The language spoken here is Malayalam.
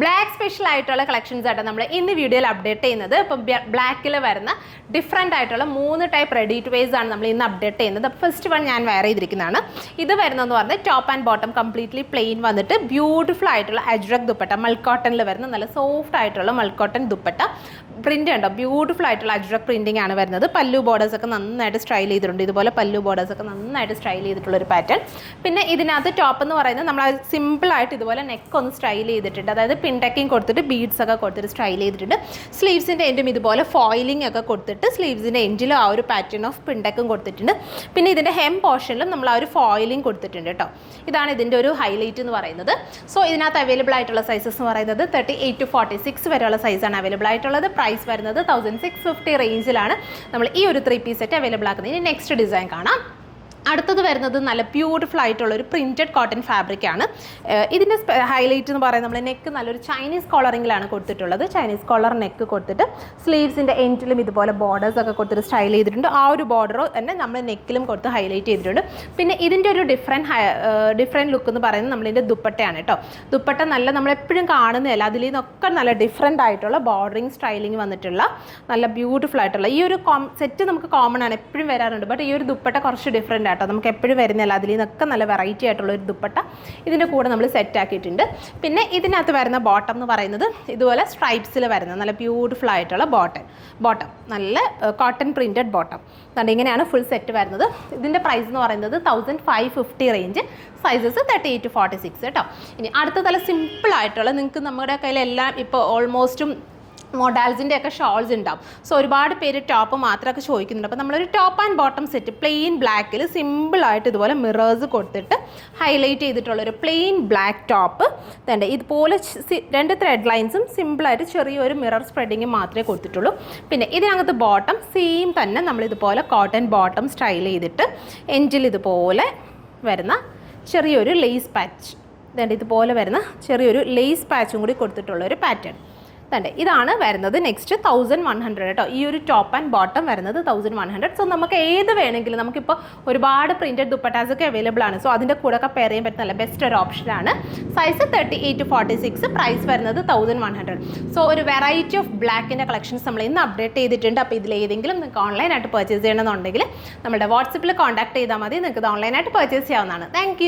ബ്ലാക്ക് സ്പെഷ്യൽ ആയിട്ടുള്ള കളക്ഷൻസ് ആയിട്ട് നമ്മൾ ഇന്ന് വീഡിയോയിൽ അപ്ഡേറ്റ് ചെയ്യുന്നത്. ഇപ്പം ബ്ലാക്കിൽ വരുന്ന ഡിഫറെൻ്റ് ആയിട്ടുള്ള 3 ടൈപ്പ് റെഡി ടു വെയർസ് ആണ് നമ്മൾ ഇന്ന് അപ്ഡേറ്റ് ചെയ്യുന്നത്. അപ്പോൾ ഫസ്റ്റ് വൺ ഞാൻ വെയർ ചെയ്തിരിക്കുന്നതാണ്. ഇത് വരുന്നതെന്ന് പറഞ്ഞാൽ top and bottom completely plain വന്നിട്ട് ബ്യൂട്ടിഫുൾ ആയിട്ടുള്ള അജ്രക് ദുപ്പട്ട, മൾക്കോട്ടണിൽ വരുന്ന നല്ല സോഫ്റ്റ് ആയിട്ടുള്ള മൾക്കോട്ടൺ ദുപ്പട്ട പ്രിൻ്റ് ഉണ്ടോ, ബ്യൂട്ടിഫുൾ ആയിട്ടുള്ള അജ്രക് പ്രിൻറ്റിംഗ് ആണ് വരുന്നത്. പല്ലു ബോർഡേഴ്സ് ഒക്കെ നന്നായിട്ട് സ്റ്റൈൽ ചെയ്തിട്ടുണ്ട്. ഇതുപോലെ പല്ലു ബോർഡേഴ്സ് ഒക്കെ നന്നായിട്ട് സ്റ്റൈൽ ചെയ്തിട്ടുള്ള ഒരു പാറ്റേൺ. പിന്നെ ഇതിനകത്ത് ടോപ്പ് എന്ന് പറയുന്നത് നമ്മൾ സിമ്പിളായിട്ട് ഇതുപോലെ നെക്ക് ഒന്ന് സ്റ്റൈൽ ചെയ്തിട്ടുണ്ട്. അതായത് പിൻടക്കിങ് കൊടുത്തിട്ട് ബീഡ്സ് ഒക്കെ കൊടുത്തിട്ട് സ്റ്റൈൽ ചെയ്തിട്ടുണ്ട്. സ്ലീവ്സിൻ്റെ എൻഡും ഇതുപോലെ ഫോയിലിംഗ് ഒക്കെ കൊടുത്തിട്ട് സ്ലീവ്സിൻ്റെ എൻഡിലും ആ ഒരു പാറ്റേൺ ഓഫ് പിൻടക്കും കൊടുത്തിട്ടുണ്ട്. പിന്നെ ഇതിൻ്റെ ഹെം പോർഷനിലും നമ്മൾ ആ ഒരു ഫോയിലിംഗ് കൊടുത്തിട്ടുണ്ട് കേട്ടോ. ഇതാണ് ഇതിൻ്റെ ഒരു ഹൈലൈറ്റ് എന്ന് പറയുന്നത്. സോ ഇതിനകത്ത് അവൈലബിൾ ആയിട്ടുള്ള സൈസസ് എന്ന് പറയുന്നത് 38 to 46 വരെയുള്ള സൈസാണ് അവൈലബിൾ ആയിട്ടുള്ളത്. പ്രൈസ് വരുന്നത് 1650 റേഞ്ചിലാണ് നമ്മൾ ഈ ഒരു 3 പീസ് സെറ്റ് അവൈലബിൾ ആക്കുന്നത്. ഇനി നെക്സ്റ്റ് ഡിസൈൻ കാണാം. അടുത്തത് വരുന്നത് നല്ല ബ്യൂട്ടിഫുൾ ആയിട്ടുള്ള ഒരു പ്രിൻറ്റഡ് കോട്ടൺ ഫാബ്രിക് ആണ്. ഇതിൻ്റെ ഹൈലൈറ്റ് എന്ന് പറയുന്നത് നമ്മൾ നെക്ക് നല്ലൊരു ചൈനീസ് കോളറിങ്ങിലാണ് കൊടുത്തിട്ടുള്ളത്. ചൈനീസ് കോളർ നെക്ക് കൊടുത്തിട്ട് സ്ലീവ്സിൻ്റെ എൻഡിലും ഇതുപോലെ ബോർഡേഴ്സ് ഒക്കെ കൊടുത്തിട്ട് സ്റ്റൈൽ ചെയ്തിട്ടുണ്ട്. ആ ഒരു ബോർഡർ തന്നെ നമ്മൾ നെക്കിലും കൊടുത്ത് ഹൈലൈറ്റ് ചെയ്തിട്ടുണ്ട്. പിന്നെ ഇതിൻ്റെ ഒരു ഡിഫറെൻറ്റ് ലുക്ക് എന്ന് പറയുന്നത് നമ്മളിതിൻ്റെ ദുപ്പട്ടയാണ് കേട്ടോ. ദുപ്പട്ട നല്ല നമ്മളെപ്പോഴും കാണുന്നതല്ല, അതിൽ നിന്നൊക്കെ നല്ല ഡിഫറെൻ്റ് ആയിട്ടുള്ള ബോർഡറിങ് സ്റ്റൈലിങ് വന്നിട്ടുള്ള നല്ല ബ്യൂട്ടിഫുൾ ആയിട്ടുള്ള ഈ ഒരു സെറ്റ് നമുക്ക് കോമൺ ആണ്, എപ്പോഴും വരാറുണ്ട്. ബട്ട് ഈ ഒരു ദുപ്പട്ട കുറച്ച് ഡിഫറെൻ്റ് കേട്ടോ, നമുക്ക് എപ്പോഴും വരുന്നില്ല. അതിൽ നിന്നൊക്കെ നല്ല വെറൈറ്റി ആയിട്ടുള്ള ഒരു ദുപ്പട്ട ഇതിൻ്റെ കൂടെ നമ്മൾ സെറ്റ് ആക്കിയിട്ടുണ്ട്. പിന്നെ ഇതിനകത്ത് വരുന്ന ബോട്ടം എന്ന് പറയുന്നത് ഇതുപോലെ സ്ട്രൈപ്സിൽ വരുന്ന നല്ല ബ്യൂട്ടിഫുൾ ആയിട്ടുള്ള ബോട്ടം നല്ല കോട്ടൺ പ്രിൻറ്റഡ് ബോട്ടം. അതുകൊണ്ട് ഇങ്ങനെയാണ് ഫുൾ സെറ്റ് വരുന്നത്. ഇതിൻ്റെ പ്രൈസ് എന്ന് പറയുന്നത് 1550 റേഞ്ച്, സൈസസ് 38 to 46 കേട്ടോ. ഇനി അടുത്ത നല്ല സിമ്പിളായിട്ടുള്ള നിങ്ങൾക്ക് നമ്മുടെ കയ്യിലെല്ലാം ഇപ്പോൾ ഓൾമോസ്റ്റും മോഡാൽസിൻ്റെ ഒക്കെ ഷോൾസ് ഉണ്ടാവും. സോ ഒരുപാട് പേര് ടോപ്പ് മാത്രമൊക്കെ ചോദിക്കുന്നുണ്ട്. അപ്പോൾ നമ്മളൊരു top and bottom set plain ബ്ലാക്കിൽ സിമ്പിളായിട്ട് ഇതുപോലെ മിറേഴ്സ് കൊടുത്തിട്ട് ഹൈലൈറ്റ് ചെയ്തിട്ടുള്ളൊരു പ്ലെയിൻ ബ്ലാക്ക് ടോപ്പ് തന്നെ ഇതുപോലെ 2 ത്രെഡ് ലൈൻസും സിമ്പിളായിട്ട് ചെറിയൊരു മിറർ സ്പ്രെഡിങ് മാത്രമേ കൊടുത്തിട്ടുള്ളൂ. പിന്നെ ഇതിനകത്ത് ബോട്ടം സെയിം തന്നെ നമ്മളിതുപോലെ കോട്ടൺ ബോട്ടം സ്റ്റൈൽ ചെയ്തിട്ട് എൻഡിൽ ഇതുപോലെ വരുന്ന ചെറിയൊരു ലേസ് പാച്ച്, ഇതുപോലെ വരുന്ന ചെറിയൊരു ലേസ് പാച്ചും കൂടി കൊടുത്തിട്ടുള്ളൊരു പാറ്റേൺ തന്നെ ഇതാണ് വരുന്നത്. നെക്സ്റ്റ് 1100 കേട്ടോ. ഈ ഒരു ടോപ്പ് ആൻഡ് ബോട്ടം വരുന്നത് 1100. സോ നമുക്ക് ഏത് വേണമെങ്കിലും, നമുക്കിപ്പോൾ ഒരുപാട് പ്രിൻറ്റഡ് ദുപ്പട്ടാസ് ഒക്കെ അവൈലബിൾ ആണ്. സോ അതിൻ്റെ കൂടെ ഒക്കെ പെയർ ചെയ്യാൻ പറ്റുന്ന നല്ല ബെസ്റ്റ് ഒരു ഓപ്ഷനാണ്. സൈസ് 38 to 46, പ്രൈസ് വരുന്നത് 1100. സോ ഒരു വെറൈറ്റി ഓഫ് ബ്ലാക്കിൻ്റെ കളക്ഷൻസ് നമ്മൾ ഇന്ന് അപ്ഡേറ്റ് ചെയ്തിട്ടുണ്ട്. അപ്പോൾ ഇതിലേതെങ്കിലും നിങ്ങൾക്ക് ഓൺലൈനായിട്ട് പർച്ചേസ് ചെയ്യണമെന്നുണ്ടെങ്കിൽ നമ്മുടെ വാട്സപ്പിൽ കോൺടാക്ട് ചെയ്താൽ മതി. നിങ്ങൾക്ക് ഇത് ഓൺലൈനായിട്ട് പർച്ചേസ് ചെയ്യാവുന്നതാണ്. താങ്ക്